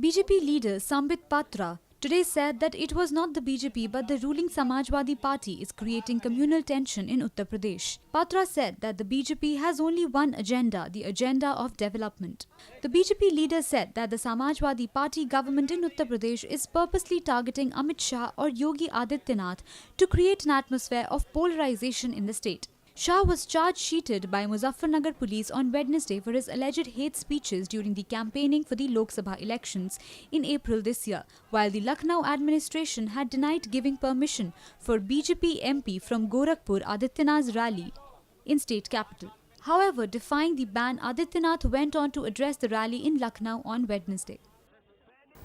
BJP leader Sambit Patra today said that it was not the BJP but the ruling Samajwadi Party is creating communal tension in Uttar Pradesh. Patra said that the BJP has only one agenda, the agenda of development. The BJP leader said that the Samajwadi Party government in Uttar Pradesh is purposely targeting Amit Shah or Yogi Adityanath to create an atmosphere of polarization in the state. Shah was charge-sheeted by Muzaffarnagar police on Wednesday for his alleged hate speeches during the campaigning for the Lok Sabha elections in April this year, while the Lucknow administration had denied giving permission for BJP MP from Gorakhpur Adityanath's rally in state capital. However, defying the ban, Adityanath went on to address the rally in Lucknow on Wednesday.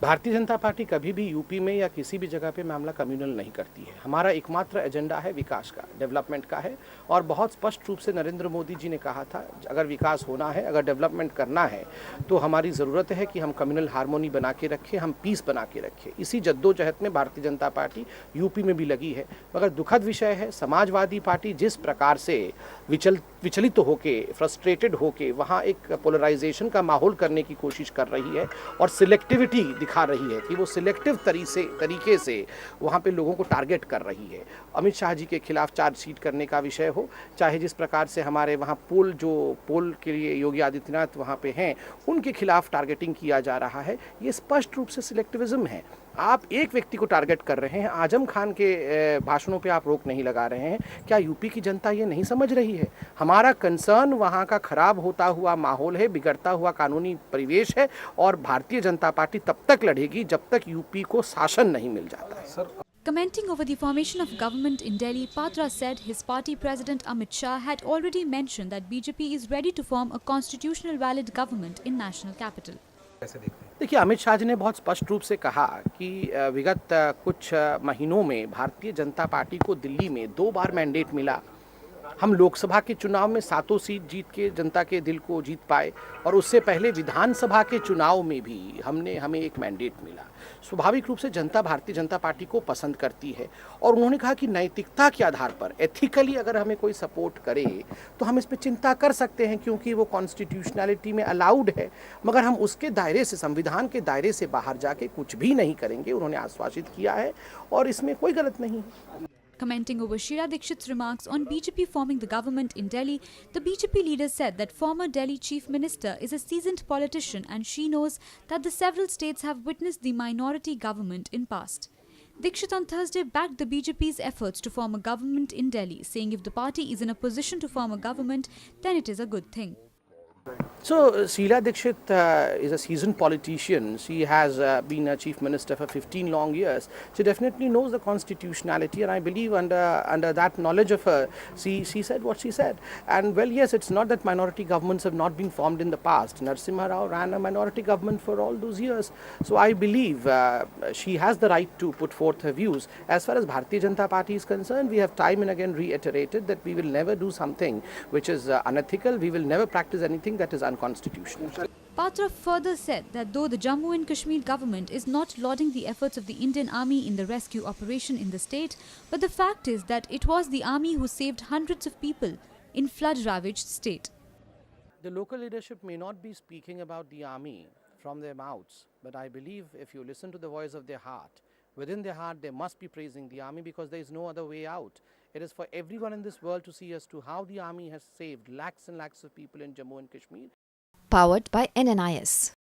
Bharatiya Janata party कभी भी UP में या किसी भी जगह पे मामला communal नहीं करती है। हमारा एकमात्र एजेंडा है विकास का, डेवलपमेंट का है। और बहुत स्पष्ट रूप से नरेंद्र मोदी जी ने कहा था, अगर विकास होना है, अगर डेवलपमेंट करना है, तो हमारी ज़रूरत है कि हम कम्युनल हार्मोनी बना के रखें, हम पीस बना के रखें। इसी जद्दोजहद में भारतीय जनता पार्टी यूपी में भी लगी है। मगर दुखद विषय है, समाजवादी पार्टी जिस प्रकार से विचलित होके, फ्रस्ट्रेटेड होके वहाँ एक पोलराइजेशन का माहौल करने की कोशिश कर रही है और सिलेक्टिविटी दिखा रही है कि वो सिलेक्टिव तरीके से वहाँ पे लोगों को टारगेट कर रही है। अमित शाह जी के खिलाफ चार्जशीट करने का विषय हो, चाहे जिस प्रकार से हमारे वहाँ पोल के लिए योगी आदित्यनाथ वहाँ पे हैं, उनके खिलाफ टारगेटिंग किया जा रहा है, ये स्पष्ट रूप से सिलेक्टिविज्म है। आप एक व्यक्ति को टारगेट कर रहे हैं, आजम खान के भाषणों पे आप रोक नहीं लगा रहे हैं। क्या यूपी की जनता ये नहीं समझ रही है? हमारा कंसर्न वहाँ का खराब होता हुआ माहौल है, बिगड़ता हुआ कानूनी परिवेश है, और भारतीय जनता पार्टी तब तक लड़ेगी जब तक यूपी को शासन नहीं मिल जाता है। Commenting over the formation of government in Delhi, Patra said his party president Amit Shah had already mentioned that BJP is ready to form a constitutional valid government in national capital. देखिए, अमित शाह जी ने बहुत स्पष्ट रूप से कहा कि विगत कुछ महीनों में भारतीय जनता पार्टी को दिल्ली में 2 बार मैंडेट मिला। हम लोकसभा के चुनाव में 7 सीट जीत के जनता के दिल को जीत पाए, और उससे पहले विधानसभा के चुनाव में भी हमें एक मैंडेट मिला। स्वाभाविक रूप से जनता भारतीय जनता पार्टी को पसंद करती है, और उन्होंने कहा कि नैतिकता के आधार पर, एथिकली अगर हमें कोई सपोर्ट करे तो हम इस पर चिंता कर सकते हैं, क्योंकि वो कॉन्स्टिट्यूशनैलिटी में अलाउड है, मगर हम उसके दायरे से, संविधान के दायरे से बाहर जाके कुछ भी नहीं करेंगे, उन्होंने आश्वासित किया है, और इसमें कोई गलत नहीं है। Commenting over Sheila Dikshit's remarks on BJP forming the government in Delhi, the BJP leader said that former Delhi Chief Minister is a seasoned politician and she knows that the several states have witnessed the minority government in past. Dikshit on Thursday backed the BJP's efforts to form a government in Delhi, saying if the party is in a position to form a government, then it is a good thing. So, Sheila Dikshit is a seasoned politician. She has been a chief minister for 15 long years. She definitely knows the constitutionality, and I believe under that knowledge of her, she said what she said. And well, yes, it's not that minority governments have not been formed in the past. Narasimha Rao ran a minority government for all those years. So I believe she has the right to put forth her views. As far as Bharatiya Janata Party is concerned, we have time and again reiterated that we will never do something which is unethical. We will never practice anything that is unconstitutional. Patra further said that though the Jammu and Kashmir government is not lauding the efforts of the Indian Army in the rescue operation in the state, but the fact is that it was the army who saved hundreds of people in flood-ravaged state. The local leadership may not be speaking about the army from their mouths, but I believe if you listen to the voice of their heart, within their heart they must be praising the army, because there is no other way out. It is for everyone in this world to see as to how the army has saved lakhs and lakhs of people in Jammu and Kashmir. Powered by NNIS.